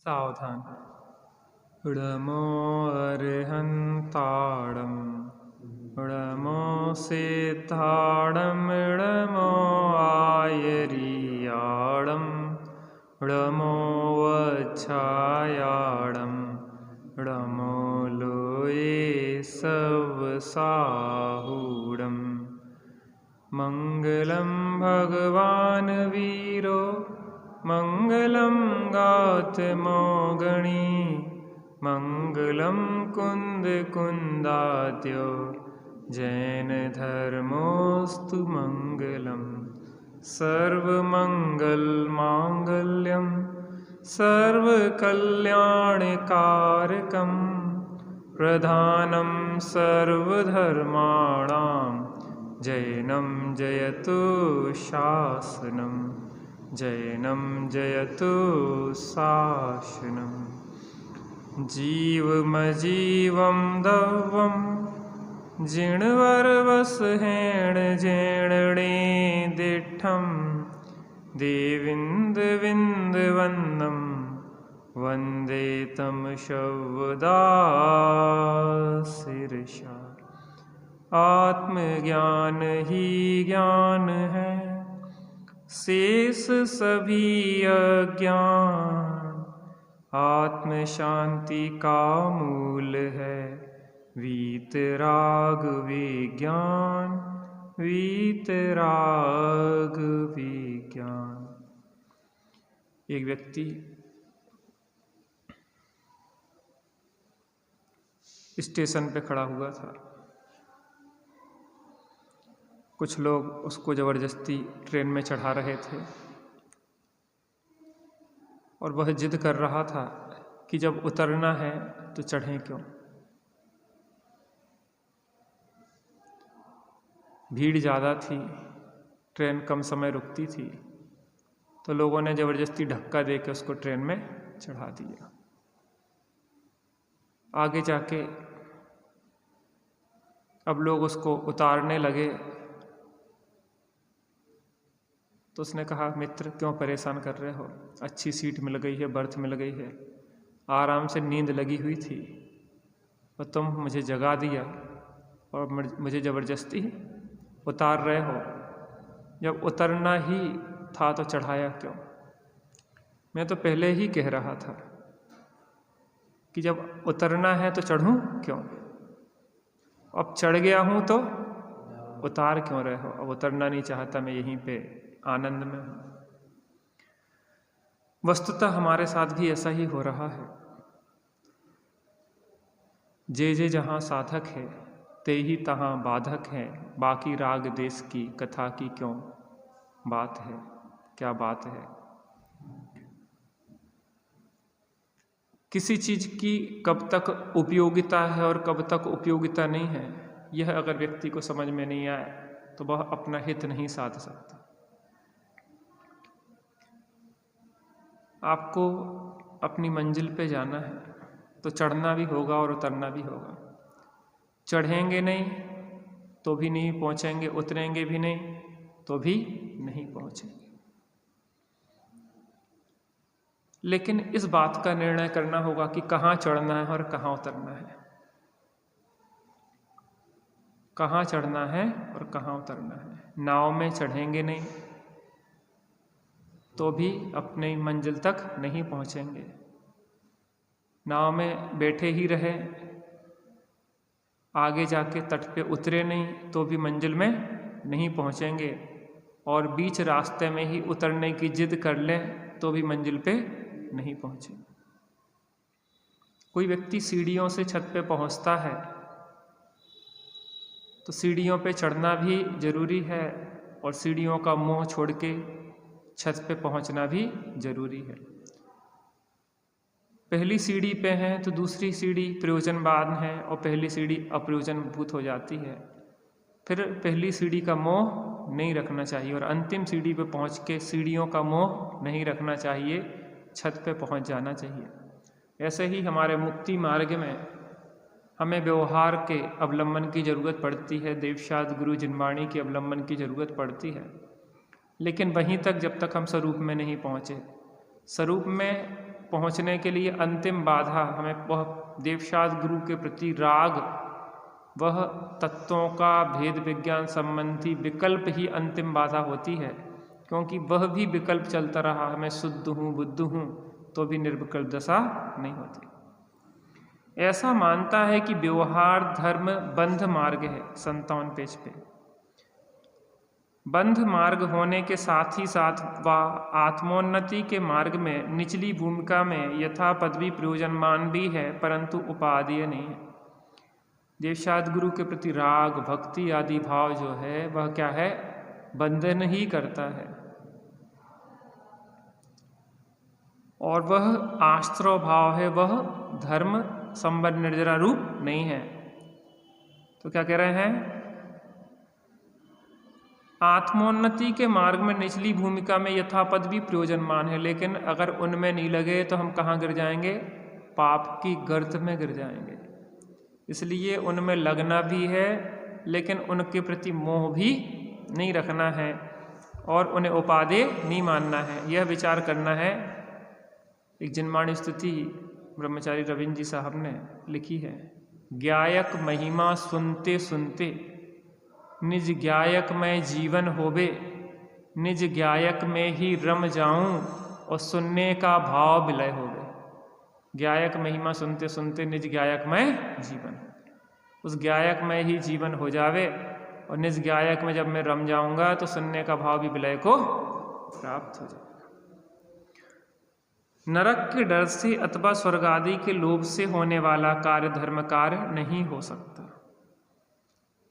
सावधान। णमो अर्हन्ताणं णमो सिद्धाणं णमो आयर्याणं णमो वच्छायाणं णमो लोये सवसाहूणम्। मङ्गलं भगवान् वीरो मङ्गलं गौतमो गणी मङ्गलं कुन्दकुन्दाद्यो जैनधर्मोऽस्तु मङ्गलम्। सर्वमङ्गलमाङ्गल्यं सर्वकल्याणकारकं प्रधानं सर्वधर्माणां जैनं जयतु शासनं जैनं जयतु शासनम्। जीवमजीवं दवं जिणवरवसहेण जेणणे दिठं देविन्दविन्दवन्दं वन्दे तं शवदा शिरसा। आत्मज्ञान ही ज्ञान है शेष सभी अज्ञान आत्म शांति का मूल है वीतराग विज्ञान वीतराग विज्ञान। एक व्यक्ति स्टेशन पे खड़ा हुआ था। कुछ लोग उसको ज़बरदस्ती ट्रेन में चढ़ा रहे थे और वह जिद कर रहा था कि जब उतरना है तो चढ़ें क्यों। भीड़ ज़्यादा थी, ट्रेन कम समय रुकती थी, तो लोगों ने ज़बरदस्ती धक्का दे के उसको ट्रेन में चढ़ा दिया। आगे जाके अब लोग उसको उतारने लगे तो उसने कहा, मित्र क्यों परेशान कर रहे हो, अच्छी सीट मिल गई है, बर्थ मिल गई है, आराम से नींद लगी हुई थी और तुम मुझे जगा दिया और मुझे ज़बरदस्ती उतार रहे हो। जब उतरना ही था तो चढ़ाया क्यों। मैं तो पहले ही कह रहा था कि जब उतरना है तो चढ़ूं क्यों। अब चढ़ गया हूं तो उतार क्यों रहे हो। अब उतरना नहीं चाहता, मैं यहीं पे आनंद में हूं। वस्तुतः हमारे साथ भी ऐसा ही हो रहा है। जे जहाँ साधक है ते ही तहाँ बाधक है। बाकी राग देश की कथा की क्यों बात है, क्या बात है। किसी चीज की कब तक उपयोगिता है और कब तक उपयोगिता नहीं है, यह अगर व्यक्ति को समझ में नहीं आए तो वह अपना हित नहीं साध सकता। आपको अपनी मंजिल पे जाना है तो चढ़ना भी होगा और उतरना भी होगा। चढ़ेंगे नहीं तो भी नहीं पहुंचेंगे, उतरेंगे भी नहीं तो भी नहीं पहुंचेंगे। लेकिन इस बात का निर्णय करना होगा कि कहाँ चढ़ना है और कहाँ उतरना है। कहाँ चढ़ना है और कहाँ उतरना है। नाव में चढ़ेंगे नहीं तो भी अपनी मंजिल तक नहीं पहुंचेंगे। नाव में बैठे ही रहे, आगे जाके तट पे उतरे नहीं तो भी मंजिल में नहीं पहुंचेंगे। और बीच रास्ते में ही उतरने की जिद कर लें तो भी मंजिल पे नहीं पहुंचेंगे। कोई व्यक्ति सीढ़ियों से छत पे पहुंचता है तो सीढ़ियों पे चढ़ना भी जरूरी है और सीढ़ियों का मोह छोड़ के छत पे पहुंचना भी जरूरी है। पहली सीढ़ी पे हैं तो दूसरी सीढ़ी प्रयोजनवान है और पहली सीढ़ी अप्रयोजनभूत हो जाती है। फिर पहली सीढ़ी का मोह नहीं रखना चाहिए और अंतिम सीढ़ी पे पहुंच के सीढ़ियों का मोह नहीं रखना चाहिए, छत पे पहुंच जाना चाहिए। ऐसे ही हमारे मुक्ति मार्ग में हमें व्यवहार के अवलंबन की ज़रूरत पड़ती है, देवशाद गुरु जिनवाणी की अवलंबन की ज़रूरत पड़ती है। लेकिन वहीं तक जब तक हम स्वरूप में नहीं पहुँचे। स्वरूप में पहुँचने के लिए अंतिम बाधा हमें वह देवशाद गुरु के प्रति राग, वह तत्वों का भेद विज्ञान संबंधी विकल्प ही अंतिम बाधा होती है, क्योंकि वह भी विकल्प चलता रहा, मैं शुद्ध हूँ बुद्ध हूँ, तो भी निर्विकल्प दशा नहीं होती। ऐसा मानता है कि व्यवहार धर्म बंध मार्ग है। 57 पेज पे बंध मार्ग होने के साथ ही साथ वह आत्मोन्नति के मार्ग में निचली भूमिका में यथा पदवी प्रयोजनमान भी है, परंतु उपादेय नहीं है। देवशाद गुरु के प्रति राग, भक्ति आदि भाव जो है वह क्या है, बंधन ही करता है, और वह आश्रय भाव है, वह धर्म संबंध निर्जरा रूप नहीं है। तो क्या कह रहे हैं, आत्मोन्नति के मार्ग में निचली भूमिका में यथापद भी प्रयोजनमान है, लेकिन अगर उनमें नहीं लगे तो हम कहाँ गिर जाएंगे, पाप की गर्त में गिर जाएंगे। इसलिए उनमें लगना भी है, लेकिन उनके प्रति मोह भी नहीं रखना है और उन्हें उपादेय नहीं मानना है। यह विचार करना है। एक जिनवाणी स्तुति ब्रह्मचारी रविंद्र जी साहब ने लिखी है, ज्ञायक महिमा सुनते सुनते निज ज्ञायक में जीवन होवे, निज ज्ञायक में ही रम जाऊं और सुनने का भाव विलय होवे। ज्ञायक महिमा सुनते सुनते निज ज्ञायक में जीवन, उस ज्ञायक में ही जीवन हो जावे, और निज ज्ञायक में जब मैं रम जाऊंगा तो सुनने का भाव भी विलय को प्राप्त हो जाएगा। नरक के डर से अथवा स्वर्ग आदि के लोभ से होने वाला कार्य धर्म कार्य नहीं हो सकता।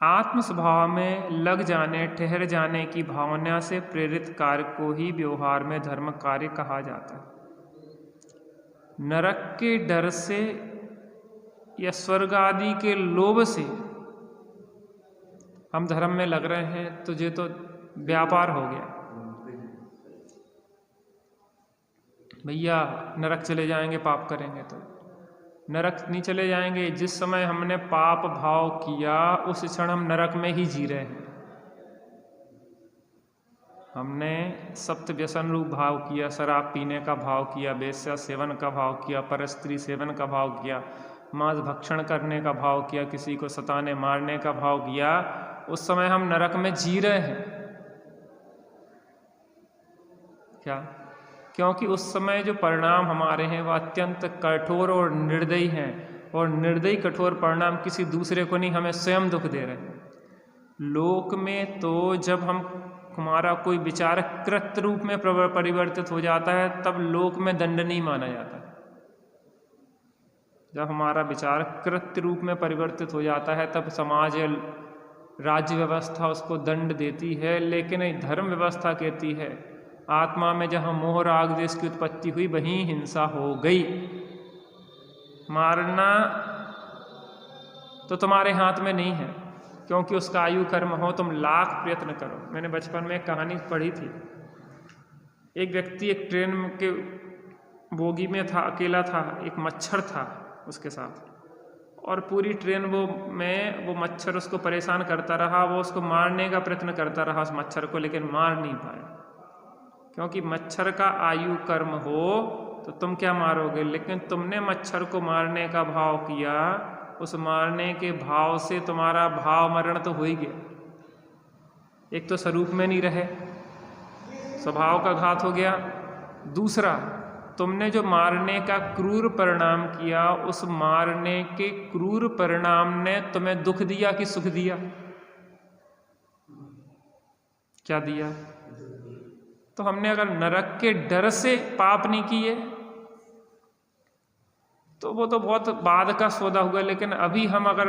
आत्म स्वभाव में लग जाने, ठहर जाने की भावना से प्रेरित कार्य को ही व्यवहार में धर्म कार्य कहा जाता है। नरक के डर से या स्वर्ग आदि के लोभ से हम धर्म में लग रहे हैं, तो ये तो व्यापार हो गया। भैया नरक चले जाएंगे पाप करेंगे तो, नरक नहीं चले जाएंगे। जिस समय हमने पाप भाव किया उस क्षण हम नरक में ही जी रहे हैं। हमने सप्त व्यसन रूप भाव किया, शराब पीने का भाव किया, वेश्या सेवन का भाव किया, परस्त्री सेवन का भाव किया, मांस भक्षण करने का भाव किया, किसी को सताने मारने का भाव किया, उस समय हम नरक में जी रहे हैं। क्या? क्योंकि उस समय जो परिणाम हमारे हैं वह अत्यंत कठोर और निर्दयी हैं, और निर्दयी कठोर परिणाम किसी दूसरे को नहीं, हमें स्वयं दुख दे रहे हैं। लोक में तो जब हमारा कोई विचार कृत रूप में परिवर्तित हो जाता है तब लोक में दंडनीय माना जाता है। जब हमारा विचार कृत्य रूप में परिवर्तित हो जाता है तब समाज या राज्य व्यवस्था उसको दंड देती है, लेकिन धर्म व्यवस्था कहती है आत्मा में जहाँ मोह राग देश की उत्पत्ति हुई वहीं हिंसा हो गई। मारना तो तुम्हारे हाथ में नहीं है, क्योंकि उसका आयु कर्म हो, तुम लाख प्रयत्न करो। मैंने बचपन में एक कहानी पढ़ी थी। एक व्यक्ति एक ट्रेन के बोगी में था, अकेला था, एक मच्छर था उसके साथ, और पूरी ट्रेन वो मच्छर उसको परेशान करता रहा। वो उसको मारने का प्रयत्न करता रहा उस मच्छर को, लेकिन मार नहीं पाया, क्योंकि मच्छर का आयु कर्म हो तो तुम क्या मारोगे, लेकिन तुमने मच्छर को मारने का भाव किया, उस मारने के भाव से तुम्हारा भाव मरण तो हो ही गया। एक तो स्वरूप में नहीं रहे, स्वभाव का घात हो गया। दूसरा, तुमने जो मारने का क्रूर परिणाम किया, उस मारने के क्रूर परिणाम ने तुम्हें दुख दिया कि सुख दिया? क्या दिया? तो हमने अगर नरक के डर से पाप नहीं किए तो वो तो बहुत बाद का सौदा हुआ, लेकिन अभी हम अगर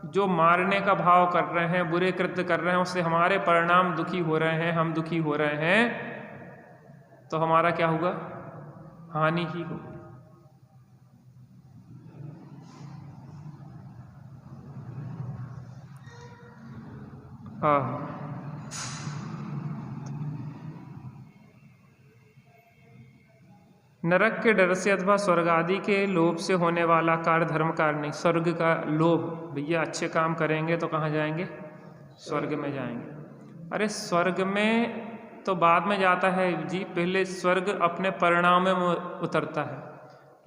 जो मारने का भाव कर रहे हैं, बुरे कृत्य कर रहे हैं, उससे हमारे परिणाम दुखी हो रहे हैं, हम दुखी हो रहे हैं, तो हमारा क्या होगा? हानि ही होगी। नरक के डर से अथवा स्वर्ग आदि के लोभ से होने वाला कार्य धर्म कार्य नहीं। स्वर्ग का लोभ, भैया अच्छे काम करेंगे तो कहाँ जाएंगे? स्वर्ग में जाएंगे। अरे स्वर्ग में तो बाद में जाता है जी। पहले स्वर्ग अपने परिणाम में उतरता है।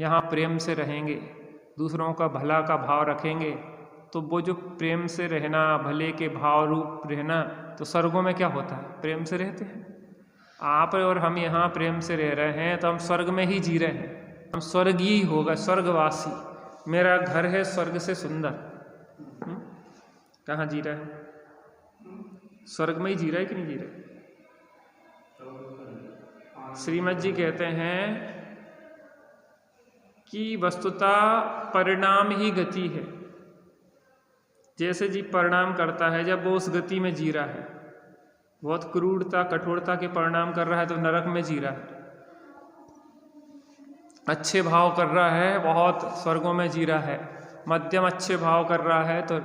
यहाँ प्रेम से रहेंगे, दूसरों का भला का भाव रखेंगे, तो वो जो प्रेम से रहना, भले के भाव रूप रहना, तो स्वर्गों में क्या होता है? प्रेम से रहते हैं। आप और हम यहाँ प्रेम से रह रहे हैं तो हम स्वर्ग में ही जी रहे हैं। हम स्वर्गीय होगा, स्वर्गवासी। मेरा घर है स्वर्ग से सुंदर। कहाँ जी रहा है? स्वर्ग में ही जी रहा है कि नहीं जी रहा? श्रीमद जी कहते हैं कि वस्तुतः परिणाम ही गति है। जैसे जी परिणाम करता है, जब वो उस गति में जी रहा है, बहुत क्रूरता कठोरता के परिणाम कर रहा है तो नरक में जी रहा है। अच्छे भाव कर रहा है, बहुत स्वर्गों में जी रहा है। मध्यम अच्छे भाव कर रहा है तो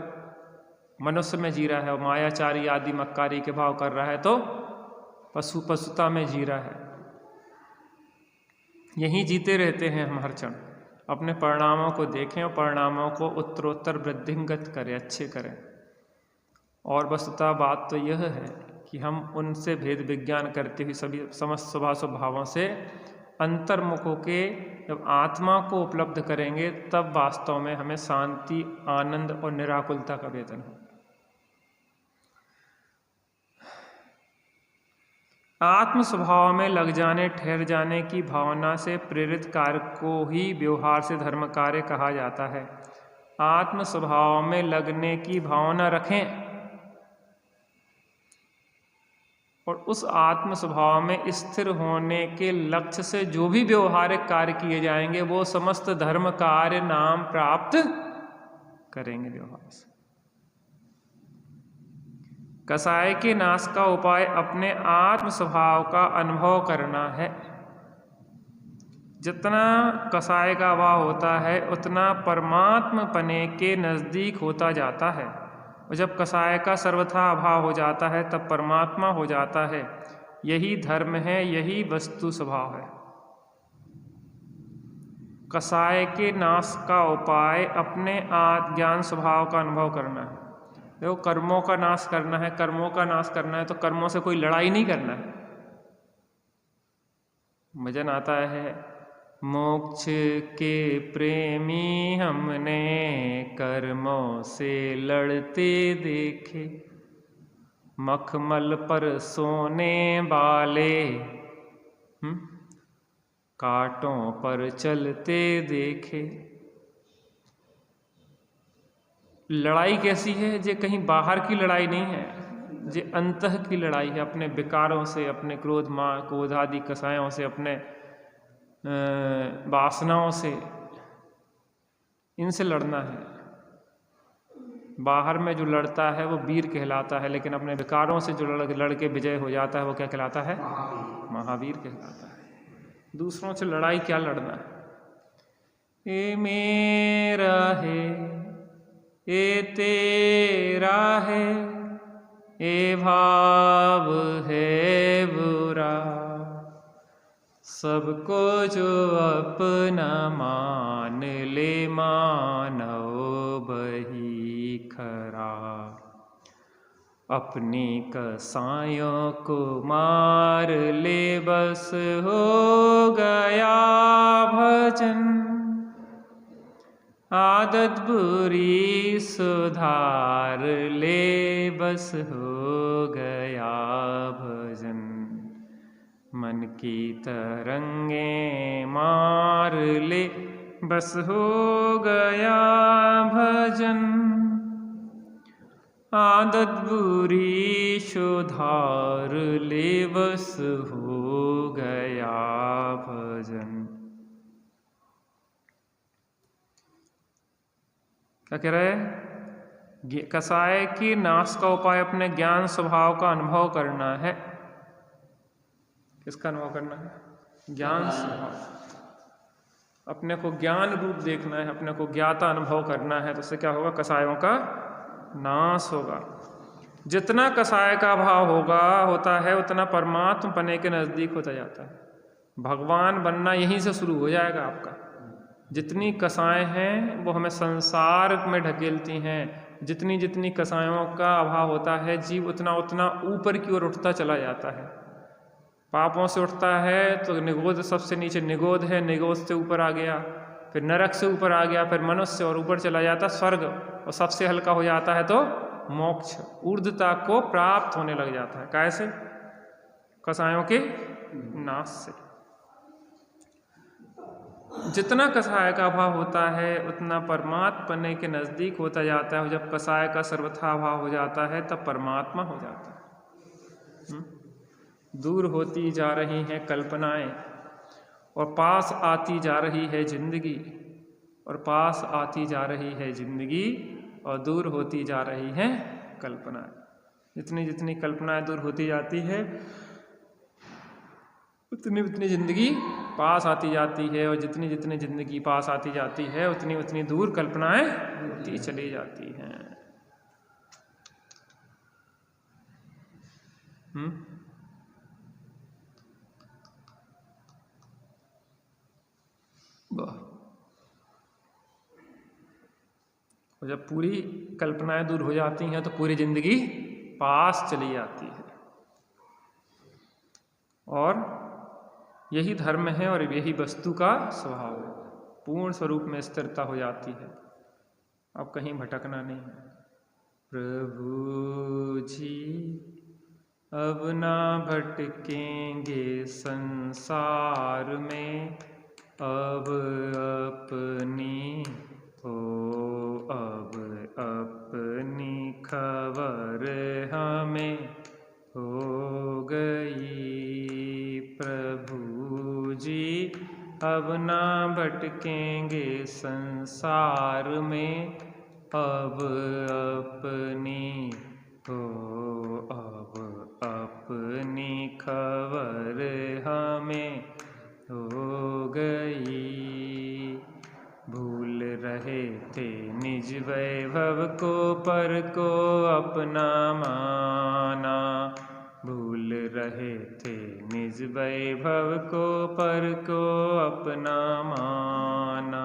मनुष्य में जी रहा है। और मायाचारी आदि मक्कारी के भाव कर रहा है तो पशुता में जी रहा है। यहीं जीते रहते हैं हम हर क्षण। अपने परिणामों को देखें और परिणामों को उत्तरोत्तर वृद्धिंगत करें, अच्छे करें। और वस्तुतः बात तो यह है कि हम उनसे भेद विज्ञान करते हुए सभी समस्त स्वभावों से अंतर्मुख के जब आत्मा को उपलब्ध करेंगे, तब वास्तव में हमें शांति, आनंद और निराकुलता का वेदन हो। आत्म स्वभाव में लग जाने, ठहर जाने की भावना से प्रेरित कार्य को ही व्यवहार से धर्म कार्य कहा जाता है। आत्म स्वभाव में लगने की भावना रखें और उस आत्म स्वभाव में स्थिर होने के लक्ष्य से जो भी व्यवहारिक कार्य किए जाएंगे, वो समस्त धर्म कार्य नाम प्राप्त करेंगे व्यवहार से। कसाय के नाश का उपाय अपने आत्म स्वभाव का अनुभव करना है। जितना कसाय का अभाव होता है, उतना परमात्म पने के नजदीक होता जाता है। और जब कसाय का सर्वथा अभाव हो जाता है, तब परमात्मा हो जाता है। यही धर्म है, यही वस्तु स्वभाव है। कसाय के नाश का उपाय अपने ज्ञान स्वभाव का अनुभव करना है। देखो, कर्मों का नाश करना है, कर्मों का नाश करना है तो कर्मों से कोई लड़ाई नहीं करना है। भजन आता है, मोक्ष के प्रेमी हमने कर्मों से लड़ते देखे, मखमल पर सोने वाले कांटों पर चलते देखे। लड़ाई कैसी है? जे कहीं बाहर की लड़ाई नहीं है, जे अंतः की लड़ाई है। अपने विकारों से, अपने क्रोध आदि कसायों से, अपने वासनाओं से, इनसे लड़ना है। बाहर में जो लड़ता है वो वीर कहलाता है, लेकिन अपने विकारों से जो लड़ के विजय हो जाता है वो क्या कहलाता है? महावीर कहलाता है। दूसरों से लड़ाई क्या लड़ना है? ये मेरा है, ये तेरा है, ये भाव है बुरा, सबको जो अपना मान ले मानव बही खरा। अपनी कसायों को मार ले बस हो गया भजन, आदत बुरी सुधार ले बस हो गया भजन। मन की तरंगे मार ले बस हो गया भजन, आदत बुरी सुधार ले बस हो गया भजन। क्या कह रहे हैं? कसाय के नाश का उपाय अपने ज्ञान स्वभाव का अनुभव करना है। किसका अनुभव करना है? ज्ञान स्वभाव। अपने को ज्ञान रूप देखना है, अपने को ज्ञाता अनुभव करना है। तो इससे क्या होगा? कसायों का नाश होगा। जितना कसाय का भाव होता है, उतना परमात्मा पने के नजदीक होता जाता है। भगवान बनना यहीं से शुरू हो जाएगा आपका। जितनी कसाएं हैं वो हमें संसार में ढकेलती हैं। जितनी जितनी कसायों का अभाव होता है, जीव उतना उतना ऊपर की ओर उठता चला जाता है। पापों से उठता है तो निगोध सबसे नीचे निगोध है, निगोध से ऊपर आ गया, फिर नरक से ऊपर आ गया, फिर मनुष्य, और ऊपर चला जाता स्वर्ग, और सबसे हल्का हो जाता है तो मोक्ष, ऊर्ध्वता को प्राप्त होने लग जाता है। कैसे? कसायों के नाश से। जितना कसाय का अभाव होता है उतना परमात्मा के नजदीक होता जाता है। जब कसाय का सर्वथा अभाव हो जाता है तब परमात्मा हो जाता है। दूर होती जा रही हैं कल्पनाएं और पास आती जा रही है जिंदगी, और पास आती जा रही है जिंदगी और दूर होती जा रही हैं कल्पनाएं। जितनी जितनी कल्पनाएं दूर होती जाती है उतनी उतनी जिंदगी पास आती जाती है, और जितनी जितनी जिंदगी पास आती जाती है उतनी उतनी दूर कल्पनाएं होती चली जाती हैं। और जब पूरी कल्पनाएं दूर हो जाती हैं तो पूरी जिंदगी पास चली जाती है। और यही धर्म है और यही वस्तु का स्वभाव है। पूर्ण स्वरूप में स्थिरता हो जाती है, अब कहीं भटकना नहीं है। प्रभु जी अब ना भटकेंगे संसार में, अब अपनी अब अपनी खबर हमें हो गई। प्रभु जी अब ना भटकेंगे संसार में, अब अपनी अब अपनी खबर हमें हो गई। भूल रहे थे निज वैभव को, पर को अपना माना। भूल रहे थे निज वैभव को, पर को अपना माना।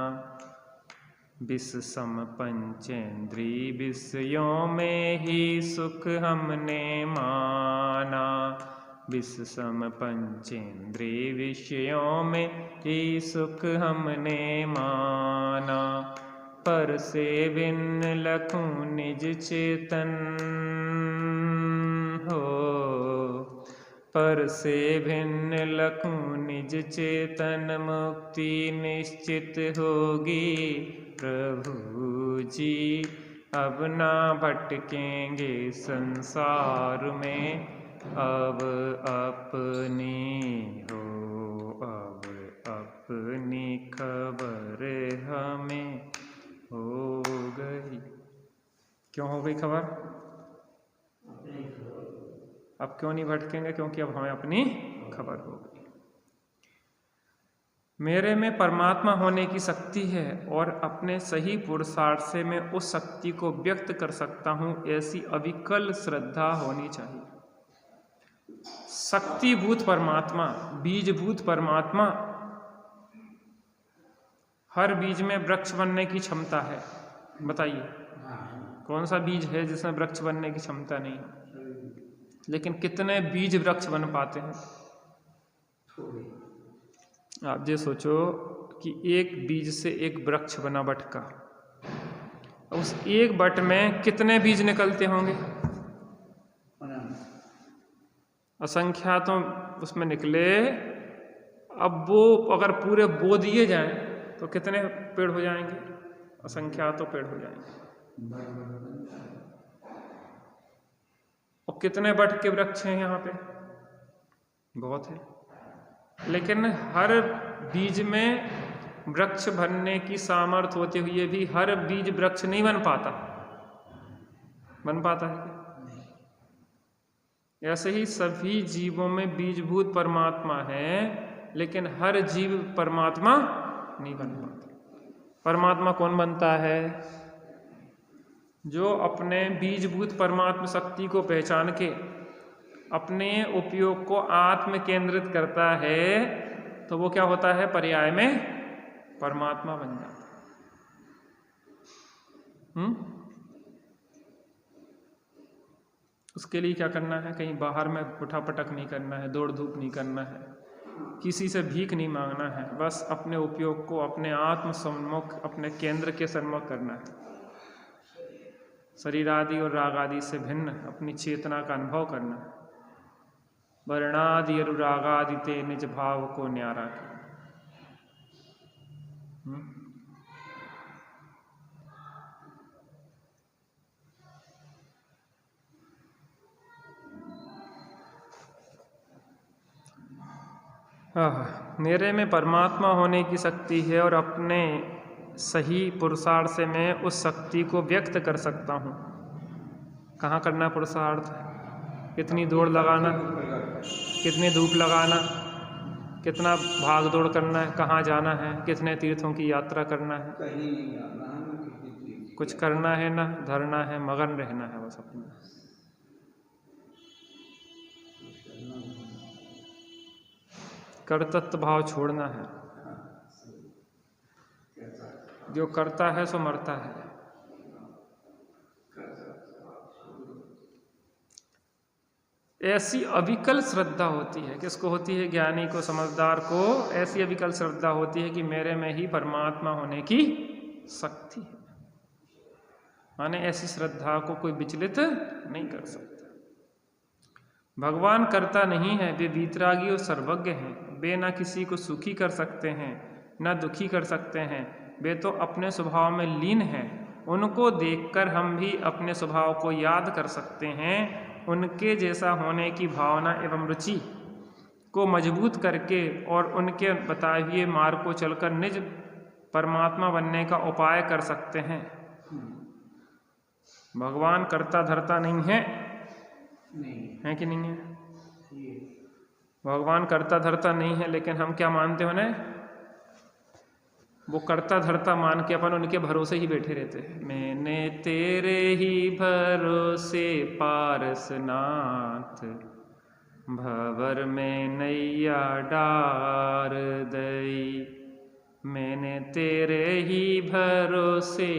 विष सम पंचेंद्री विषयों में ही सुख हमने माना। विष सम पंचेंद्री विषयों में ही सुख हमने माना। पर से भिन्न लखूं निज चेतन हो, पर से भिन्न लखूं निज चेतन, मुक्ति निश्चित होगी। प्रभु जी अब ना भटकेंगे संसार में, अब अपनी अब अपनी खबर हमें हो गई। क्यों हो गई खबर? अब क्यों नहीं भटकेंगे? क्योंकि अब हमें अपनी खबर हो गई। मेरे में परमात्मा होने की शक्ति है और अपने सही पुरुषार्थ से मैं उस शक्ति को व्यक्त कर सकता हूं, ऐसी अविकल श्रद्धा होनी चाहिए। शक्तिभूत परमात्मा, बीजभूत परमात्मा, हर बीज में वृक्ष बनने की क्षमता है। बताइए कौन सा बीज है जिसमें वृक्ष बनने की क्षमता नहीं? लेकिन कितने बीज वृक्ष बन पाते हैं? आप ये सोचो कि एक बीज से एक वृक्ष बना बट का, उस एक बट में कितने बीज निकलते होंगे? असंख्यातों उसमें निकले। अब वो अगर पूरे बो दिए जाएं तो कितने पेड़ हो जाएंगे? असंख्यातों पेड़ हो जाएंगे। और कितने बट के वृक्ष हैं यहाँ पे? बहुत है। लेकिन हर बीज में वृक्ष बनने की सामर्थ्य होते हुए भी हर बीज वृक्ष नहीं बन पाता। बन पाता है क्या? ऐसे ही सभी जीवों में बीजभूत परमात्मा है, लेकिन हर जीव परमात्मा नहीं बन पाता। परमात्मा कौन बनता है? जो अपने बीजभूत परमात्मा शक्ति को पहचान के अपने उपयोग को आत्म केंद्रित करता है, तो वो क्या होता है? पर्याय में परमात्मा बन जाता है। उसके लिए क्या करना है, कहीं बाहर में उठा पटक नहीं करना है, दौड़ धूप नहीं करना है, किसी से भीख नहीं मांगना है, बस अपने उपयोग को अपने आत्म सम्मुख, अपने केंद्र के सम्मुख करना है। शरीर आदि और राग आदि से भिन्न अपनी चेतना का अनुभव करना है। वर्णादि अनुरागादि ते निज भाव को न्यारा किया। मेरे में परमात्मा होने की शक्ति है और अपने सही पुरुषार्थ से मैं उस शक्ति को व्यक्त कर सकता हूँ। कहाँ करना पुरुषार्थ, कितनी दौड़ लगाना, कितनी धूप लगाना, कितना भाग दौड़ करना है, कहाँ जाना है, कितने तीर्थों की यात्रा करना है, कुछ करना है ना, धरना है, मगन रहना है बस अपना। कर्तृत्व भाव छोड़ना है। जो करता है सो मरता है। ऐसी अविकल श्रद्धा होती है, किसको होती है, ज्ञानी को, समझदार को ऐसी अविकल श्रद्धा होती है कि मेरे में ही परमात्मा होने की शक्ति है। माने ऐसी श्रद्धा को कोई विचलित नहीं कर सकता। भगवान करता नहीं है, वे वीतरागी और सर्वज्ञ हैं। वे न किसी को सुखी कर सकते हैं न दुखी कर सकते हैं, वे तो अपने स्वभाव में लीन हैं। उनको देखकर हम भी अपने स्वभाव को याद कर सकते हैं। उनके जैसा होने की भावना एवं रुचि को मजबूत करके और उनके बताए हुए मार्ग को चलकर निज परमात्मा बनने का उपाय कर सकते हैं। भगवान करता धरता नहीं है, है कि नहीं है? भगवान करता धरता नहीं है, लेकिन हम क्या मानते हैं उन्हें, वो करता धरता मान के अपन उनके भरोसे ही बैठे रहते हैं। मैंने तेरे ही भरोसे पारसनाथ, भंवर में नैया डार दई। मैंने तेरे ही भरोसे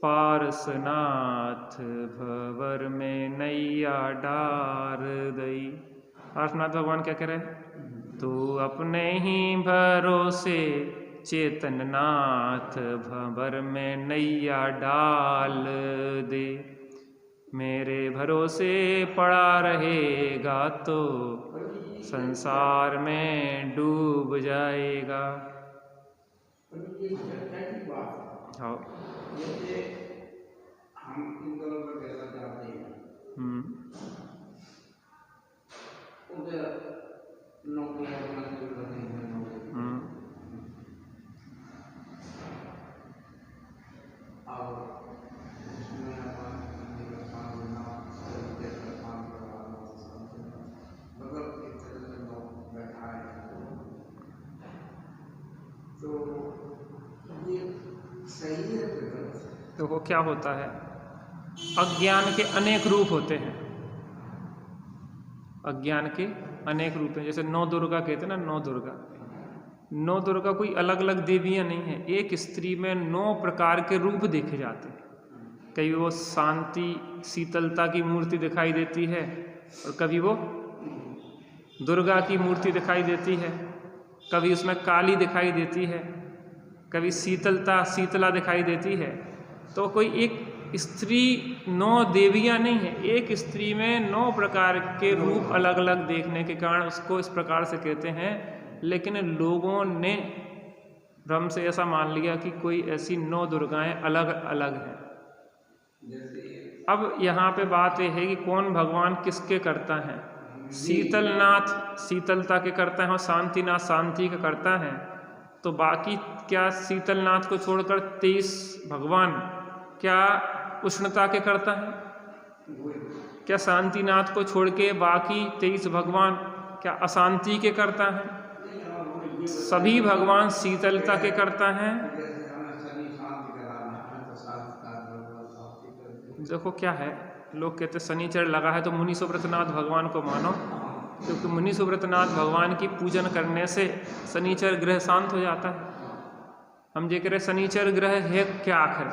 पारसनाथ, भंवर में नैया डार दई। पार्श्वनाथ भगवान क्या कह रहे हैं, तू अपने ही भरोसे चेतननाथ, भंवर में नैया डाल दे। मेरे भरोसे पड़ा रहेगा तो संसार में डूब जाएगा। हाँ, हम इंदौर में कैसा जाते हैं, उधर नौकरियां मंजूर करते हैं, और उसमें मतलब एक तरह से लोग बैठा है, तो ये सही है। तो वो क्या होता है, अज्ञान के अनेक रूप होते हैं। अज्ञान के अनेक रूप हैं। जैसे नौ दुर्गा कहते हैं ना, नौ दुर्गा, नौ दुर्गा कोई अलग अलग देवियां नहीं है। एक स्त्री में 9 प्रकार के रूप देखे जाते हैं। कभी वो शांति शीतलता की मूर्ति दिखाई देती है, और कभी वो दुर्गा की मूर्ति दिखाई देती है, कभी उसमें काली दिखाई देती है, कभी शीतला दिखाई देती है। तो कोई एक स्त्री 9 देवियां नहीं है, एक स्त्री में 9 प्रकार के रूप अलग अलग देखने के कारण उसको इस प्रकार से कहते हैं। लेकिन लोगों ने भ्रम से ऐसा मान लिया कि कोई ऐसी 9 दुर्गाएं अलग अलग हैं। अब यहाँ पे बात यह है कि कौन भगवान किसके करता है। शीतलनाथ शीतलता के करता है और शांतिनाथ शांति का करता है। तो बाकी क्या शीतलनाथ को छोड़कर 23 भगवान क्या उष्णता के करता है? क्या शांतिनाथ को छोड़ के बाकी 23 भगवान क्या अशांति के करता है? सभी भगवान शीतलता के करता है। देखो क्या है, लोग कहते शनिचर लगा है तो मुनि सुब्रतनाथ भगवान को मानो, क्योंकि मुनि सुब्रतनाथ भगवान की पूजन करने से शनिचर ग्रह शांत हो जाता है। हम जे कह रहे शनिचर ग्रह है क्या आखिर?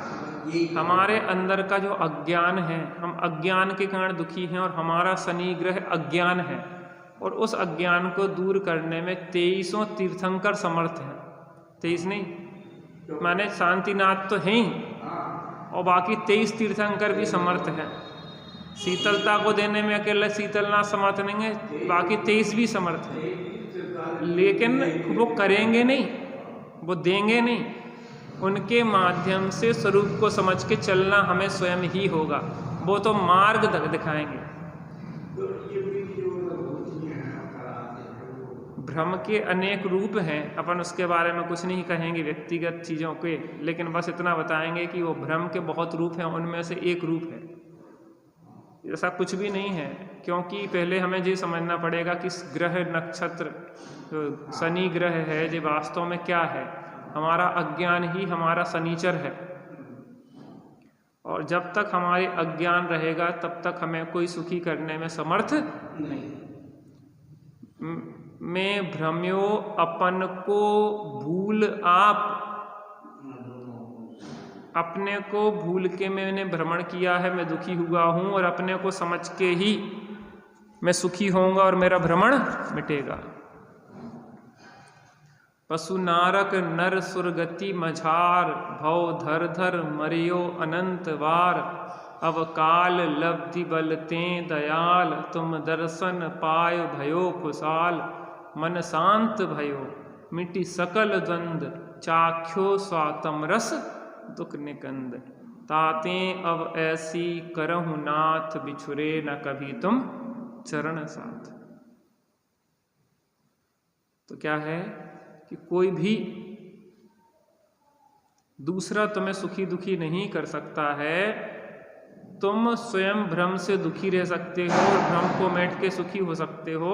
हमारे अंदर का जो अज्ञान है, हम अज्ञान के कारण दुखी हैं और हमारा शनि ग्रह अज्ञान है, और उस अज्ञान को दूर करने में 23 तीर्थंकर समर्थ हैं। 23 नहीं माने शांतिनाथ तो हैं ही, और बाकी 23 तीर्थंकर भी समर्थ हैं। शीतलता को देने में अकेले शीतलनाथ समर्थ नहीं है, बाकी 23 भी समर्थ हैं, लेकिन वो करेंगे नहीं, वो देंगे नहीं। उनके माध्यम से स्वरूप को समझ के चलना हमें स्वयं ही होगा, वो तो मार्ग दिखाएंगे। भ्रम के अनेक रूप हैं, अपन उसके बारे में कुछ नहीं कहेंगे व्यक्तिगत चीज़ों के, लेकिन बस इतना बताएंगे कि वो भ्रम के बहुत रूप हैं, उनमें से एक रूप है। ऐसा कुछ भी नहीं है, क्योंकि पहले हमें ये समझना पड़ेगा कि ग्रह नक्षत्र जो शनि ग्रह है ये वास्तव में क्या है। हमारा अज्ञान ही हमारा शनिचर है, और जब तक हमारे अज्ञान रहेगा तब तक हमें कोई सुखी करने में समर्थ नहीं। मैं भ्रम्यो अपन को भूल आप, अपने को भूल के मैंने भ्रमण किया है, मैं दुखी हुआ हूं, और अपने को समझ के ही मैं सुखी होऊंगा और मेरा भ्रमण मिटेगा। पशु नारक नर सुरगति मझार, भव धर धर मरियो अनंत बार, अब काल लब्धि बलते दयाल, तुम दर्शन पायो भयो खुशाल, मन शांत भयो मिटी सकल द्वंद, चाख्यो स्वातम रस दुख निकंद, ताते अब ऐसी करहु नाथ, बिछुरे न कभी तुम चरण साथ। तो क्या है कि कोई भी दूसरा तुम्हें सुखी दुखी नहीं कर सकता है, तुम स्वयं भ्रम से दुखी रह सकते हो और भ्रम को मेट के सुखी हो सकते हो।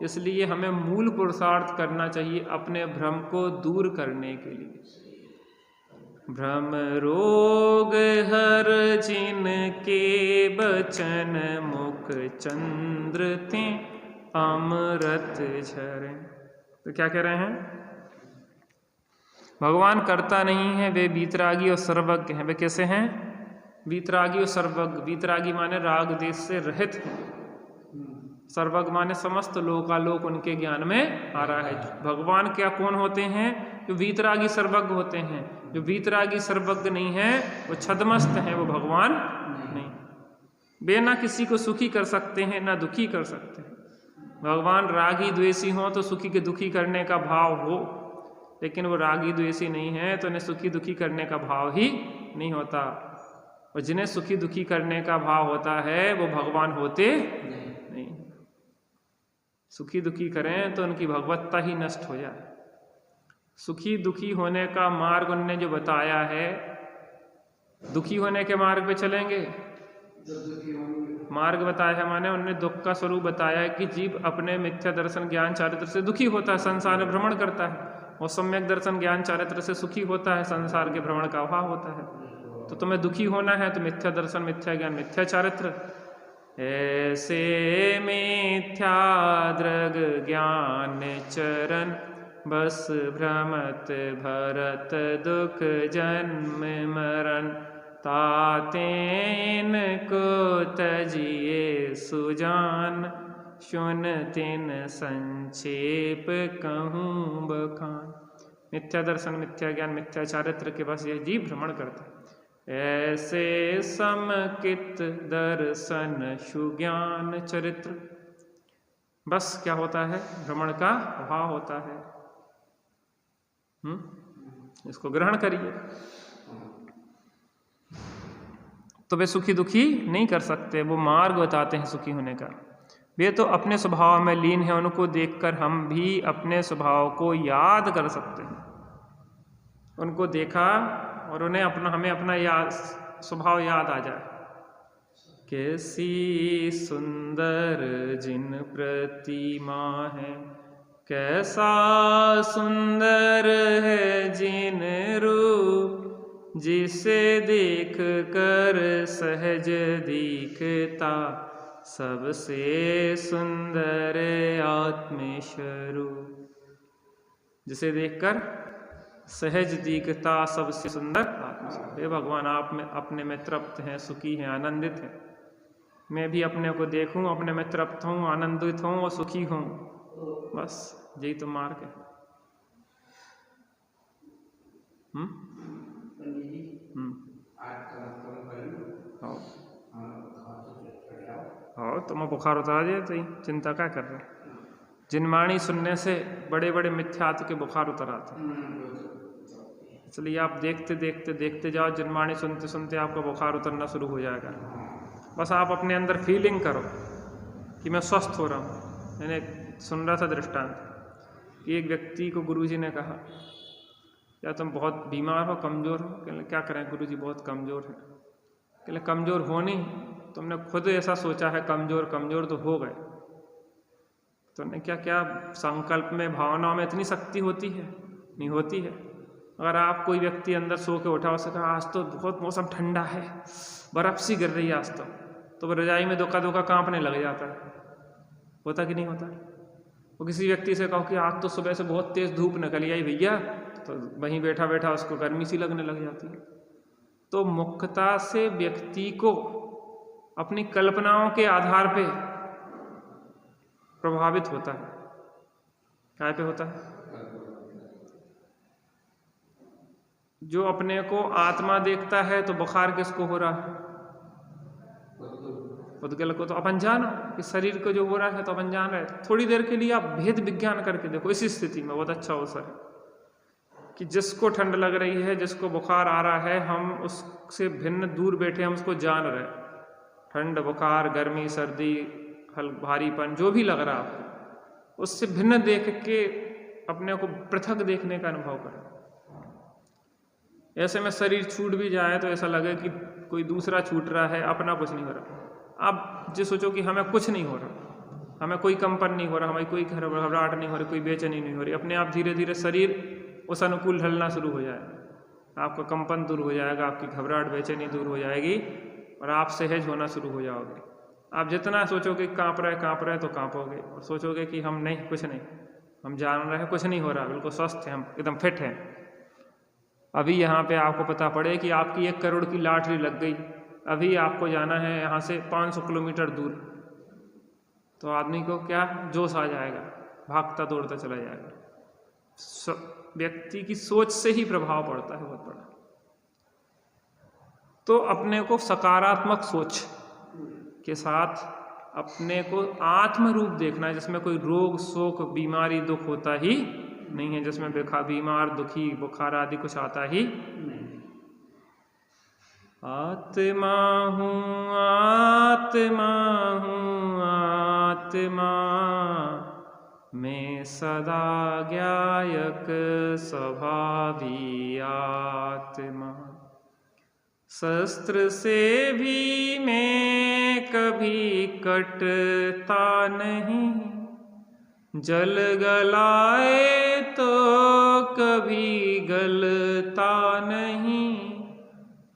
इसलिए हमें मूल पुरुषार्थ करना चाहिए अपने भ्रम को दूर करने के लिए। भ्रम रोग हर जिनके बचन, मुख चंद्र थे अमृत झरे। तो क्या कह रहे हैं? भगवान करता नहीं है, वे वीतरागी और सर्वज्ञ हैं। वे कैसे हैं? वीतरागी और सर्वज्ञ। वीतरागी माने राग देश से रहित है, सर्वज्ञ माने समस्त लोकालोक उनके ज्ञान में आ रहा है। भगवान क्या कौन होते हैं? जो वीतरागी सर्वज्ञ होते हैं। जो वीतरागी सर्वज्ञ नहीं है वो छद्मस्त है, वो भगवान नहीं। वे ना किसी को सुखी कर सकते हैं ना दुखी कर सकते हैं। भगवान रागी द्वेषी हो तो सुखी के दुखी करने का भाव हो, लेकिन वो रागी द्वेषी नहीं है तो उन्हें सुखी दुखी करने का भाव ही नहीं होता। और जिन्हें सुखी दुखी करने का भाव होता है वो भगवान होते नहीं। सुखी दुखी करें तो उनकी भगवत्ता ही नष्ट हो जाए। सुखी दुखी होने का मार्ग उनने जो बताया है, दुखी होने के मार्ग पे चलेंगे। मार्ग बताया है माने उनने दुख का स्वरूप बताया है कि जीव अपने मिथ्या दर्शन ज्ञान चारित्र से दुखी होता है, संसार में भ्रमण करता है, और सम्यक दर्शन ज्ञान चारित्र से सुखी होता है, संसार के भ्रमण का अभाव होता है। तो तुम्हें दुखी होना है तो मिथ्या दर्शन, मिथ्या ज्ञान, मिथ्या चारित्र, ऐसे मिथ्या दृग ज्ञान चरण, बस भ्रमत भरत दुख जन्म मरण, ताते इनको तजिए सुजान, सुन तिन संक्षेप कहूँ बखान। मिथ्या दर्शन, मिथ्या ज्ञान, मिथ्या चारित्र के बस यह जीव भ्रमण करता है। ऐसे समकित दर्शन सुज्ञान चरित्र, बस क्या होता है? भ्रमण का अभाव होता है। इसको ग्रहण करिए। तो वे सुखी दुखी नहीं कर सकते, वो मार्ग बताते हैं सुखी होने का। वे तो अपने स्वभाव में लीन है, उनको देखकर हम भी अपने स्वभाव को याद कर सकते हैं। उनको देखा और उन्हें हमें अपना स्वभाव याद आ जाए। कैसी सुंदर जिन प्रतिमा है, कैसा सुंदर है जिन रूप, जिसे देख कर सहज दिखता सबसे सुंदर आत्मस्वरूप। जिसे देखकर सहज दीखता सबसे सुंदर आत्मा। हे भगवान, आप में अपने में तृप्त हैं, सुखी हैं, आनंदित हैं। मैं भी अपने को देखूं, अपने में तृप्त हूँ, आनंदित हूँ और सुखी हूँ। बस यही तो मार्ग है। हाँ, तुम्हें बुखार उतार दिया तो चिंता क्या कर रहे? जिनवाणी सुनने से बड़े बड़े मिथ्यात्व के बुखार उतर आते हैं। इसलिए आप देखते देखते देखते जाओ, जिनवाणी सुनते सुनते आपका बुखार उतरना शुरू हो जाएगा। बस आप अपने अंदर फीलिंग करो कि मैं स्वस्थ हो रहा हूँ। मैंने सुन रहा था दृष्टांत कि एक व्यक्ति को गुरुजी ने कहा, क्या तुम बहुत बीमार हो, कमज़ोर हो? कहले क्या करें गुरुजी, बहुत कमज़ोर है। कहले कमज़ोर हो नहीं, तुमने खुद ऐसा सोचा है कमज़ोर कमज़ोर तो हो गए। तुमने क्या क्या संकल्प में, भावनाओं में इतनी शक्ति होती है? नहीं होती है। अगर आप कोई व्यक्ति अंदर सो के उठा, उससे कहा आज तो बहुत मौसम ठंडा है, बर्फ सी गिर रही है आज तो वो रजाई में धोखा धोखा कांपने लग जाता है। होता कि नहीं होता? वो किसी व्यक्ति से कहो कि आज तो सुबह से बहुत तेज़ धूप निकली आई भैया, तो वहीं बैठा बैठा उसको गर्मी सी लगने लग जाती है। तो मुख्यता से व्यक्ति को अपनी कल्पनाओं के आधार पे प्रभावित होता है। क्या पे होता है? जो अपने को आत्मा देखता है तो बुखार किसको हो रहा है? उद्गल को। तो अपन जानो कि शरीर को जो हो रहा है तो अपन जान रहे। थोड़ी देर के लिए आप भेद विज्ञान करके देखो, इसी स्थिति में बहुत अच्छा अवसर है कि जिसको ठंड लग रही है, जिसको बुखार आ रहा है, हम उससे भिन्न दूर बैठे हम उसको जान रहे। ठंड, बुखार, गर्मी, सर्दी, भारीपन जो भी लग रहा है आपको, उससे भिन्न देख के अपने को पृथक देखने का अनुभव करें। ऐसे में शरीर छूट भी जाए तो ऐसा लगे कि कोई दूसरा छूट रहा है, अपना कुछ नहीं हो रहा। आप जो सोचो कि हमें कुछ नहीं हो रहा, हमें कोई कंपन नहीं हो रहा, हमें कोई घबराहट नहीं हो रही, कोई बेचैनी नहीं हो रही, अपने आप धीरे धीरे शरीर उस अनुकूल ढलना शुरू हो जाएगा। आपका कंपन दूर हो जाएगा, आपकी घबराहट बेचैनी दूर हो जाएगी और आप सहज होना शुरू हो जाओगे। आप जितना सोचोगे काँप रहे तो काँपोगे, और सोचोगे कि हम नहीं, कुछ नहीं, हम जान रहे हैं कुछ नहीं हो रहा, बिल्कुल स्वस्थ हैं, हम एकदम फिट हैं। अभी यहाँ पे आपको पता पड़े कि आपकी 1 करोड़ की लॉटरी लग गई, अभी आपको जाना है यहाँ से 500 किलोमीटर दूर, तो आदमी को क्या जोश आ जाएगा, भागता दौड़ता चला जाएगा। व्यक्ति की सोच से ही प्रभाव पड़ता है बहुत बड़ा। तो अपने को सकारात्मक सोच के साथ अपने को आत्म रूप देखना है, जिसमें कोई रोग, शोक, बीमारी, दुख होता ही नहीं है, जिसमें बीमार, दुखी, बुखार आदि कुछ आता ही नहीं। आत्मा हूँ, आत्मा हूँ, आत्मा मैं सदा ज्ञायक स्वभावी आत्मा। शस्त्र से भी मैं कभी कटता नहीं, जल गलाए तो कभी गलता नहीं,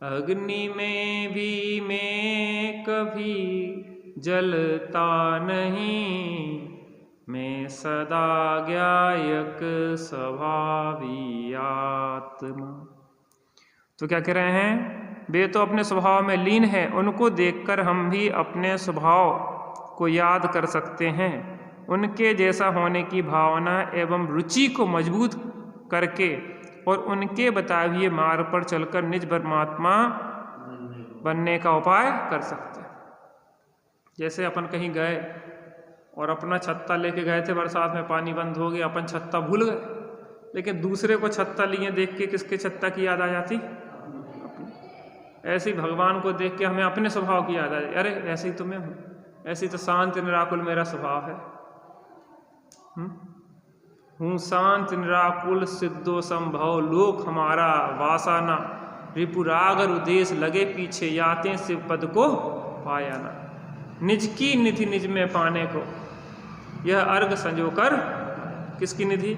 अग्नि में भी मैं कभी जलता नहीं, मैं सदा ज्ञायक स्वभावी आत्मा। तो क्या कह रहे हैं? वे तो अपने स्वभाव में लीन है, उनको देखकर हम भी अपने स्वभाव को याद कर सकते हैं। उनके जैसा होने की भावना एवं रुचि को मजबूत करके और उनके बताए हुए मार्ग पर चलकर निज परमात्मा बनने का उपाय कर सकते हैं। जैसे अपन कहीं गए और अपना छत्ता लेके गए थे, बरसात में पानी बंद हो गया, अपन छत्ता भूल गए, लेकिन दूसरे को छत्ता लिए देख के किसके छत्ता की याद आ जाती? ऐसे ही भगवान को देख के हमें अपने स्वभाव की याद आ जाती, अरे ऐसे ही तो मैं हूँ, ऐसी तो शांत निराकुल मेरा स्वभाव है। हूँ शांत निराकुल सिद्धो संभव, लोक हमारा वासाना, रिपुरागर उदेश लगे पीछे, याते शिव पद को पाया ना। निज की निधि निज में पाने को, यह अर्घ संजोकर, किसकी निधि?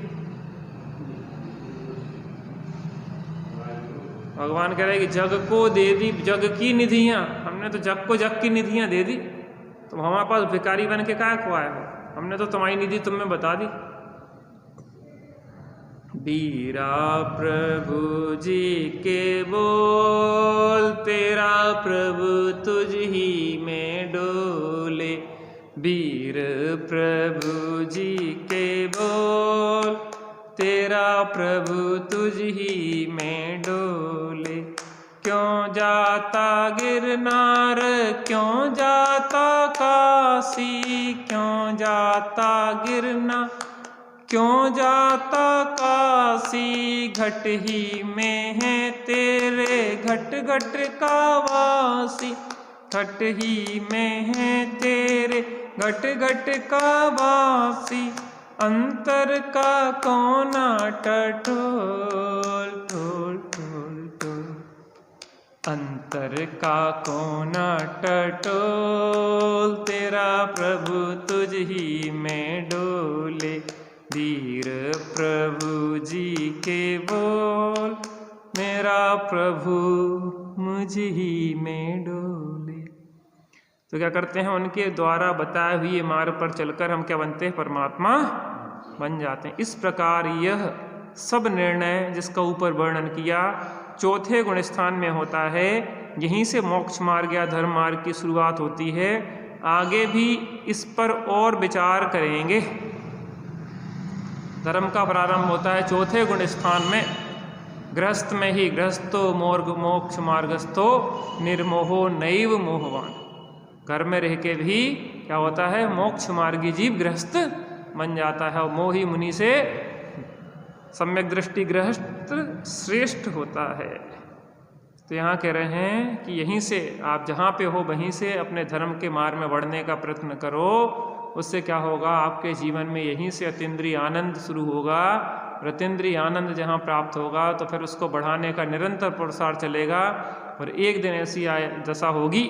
भगवान कह रहे हैं कि जग को दे दी जग की निधियां, हमने तो जग को जग की निधियां दे दी, तुम हमारे पास भिखारी बन के क्या को आए हो? हमने तो तुम्हारी निधि तुम्हें बता दी। हीरा प्रभु जी के बोल, तेरा प्रभु तुझ ही में डोले। वीर प्रभु जी के बोल, तेरा प्रभु तुझ ही में डोले। क्यों जाता गिरनार, क्यों जाता काशी, क्यों जाता गिरनार, क्यों जाता काशी। घट ही में है तेरे घट घट का वासी, घट ही में है तेरे घट घट का वासी। अंतर का कोना टटोल टोल टोल टोल, अंतर का कोना टटोल, तेरा प्रभु तुझ ही में डोले। वीर प्रभु जी के बोल, मेरा प्रभु मुझ ही में डोले। तो क्या करते हैं, उनके द्वारा बताए हुए मार्ग पर चलकर हम क्या बनते हैं, परमात्मा बन जाते हैं। इस प्रकार यह सब निर्णय जिसका ऊपर वर्णन किया चौथे गुण स्थान में होता है। यहीं से मोक्ष मार्ग या धर्म मार्ग की शुरुआत होती है। आगे भी इस पर और विचार करेंगे। धर्म का प्रारंभ होता है चौथे गुण स्थान में, गृहस्थ में ही। गृहस्थो मोक्ष मार्गस्थो निर्मोहो नैव मोहवान। घर में रह के भी क्या होता है, मोक्ष मार्गी जीव गृहस्थ बन जाता है और मोही मुनि से सम्यक दृष्टि गृहस्थ श्रेष्ठ होता है। तो यहाँ कह रहे हैं कि यहीं से आप जहाँ पे हो वहीं से अपने धर्म के मार्ग में बढ़ने का प्रयत्न करो। उससे क्या होगा, आपके जीवन में यहीं से अतीन्द्रिय आनंद शुरू होगा। अतीन्द्रिय आनंद जहाँ प्राप्त होगा तो फिर उसको बढ़ाने का निरंतर प्रसार चलेगा। और एक दिन ऐसी दशा होगी,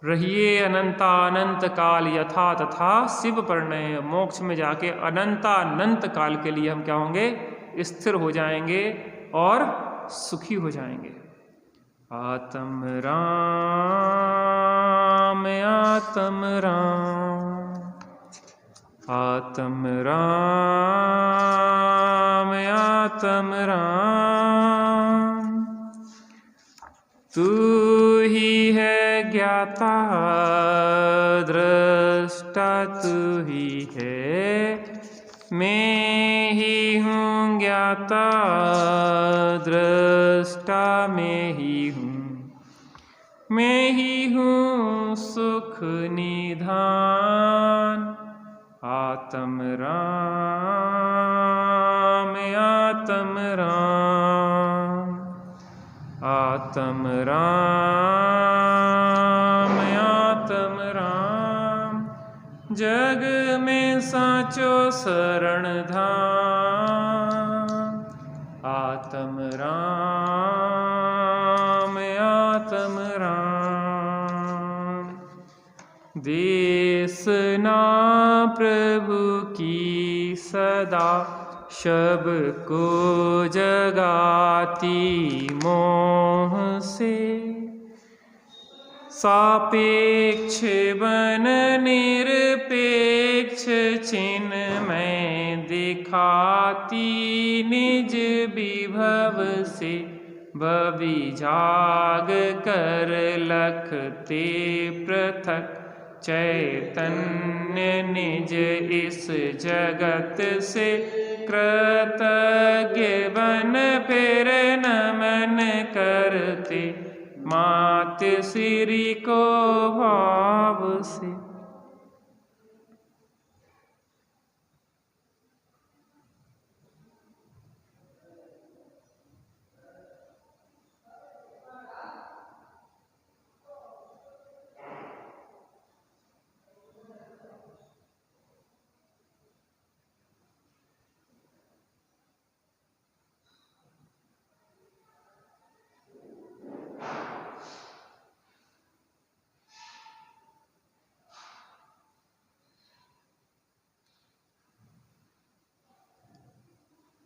रहिए अनंतानंत काल यथा तथा शिव परिणय। मोक्ष में जाके अनंतानंत काल के लिए हम क्या होंगे, स्थिर हो जाएंगे और सुखी हो जाएंगे। आत्म राम आत्म राम, आत्म राम आत्म राम। तू ही है ज्ञाता दृष्टा, तू ही है, मैं ही हूँ ज्ञाता दृष्टा, मैं ही हूँ, मैं ही हूँ सुख निधान। आत्म राम आत्म राम, आत्म राम आत्म राम। जग में साचो शरण धाम। आत्म राम आत्म राम। देश ना प्रभु की सदा, शब को जगाती मोह से। सापेक्ष बन निरपेक्ष चिन्मय दिखाती निज विभव से। भवि जाग कर लखते पृथक चैतन्य निज इस जगत से। कृतज्ञ बन फिर नमन करते मात श्री को भाव से।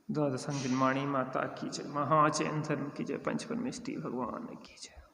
द्वादशांगिन माता की जय, महाचैन धर्म की जय, पंच परमेष्टि भगवान की जय।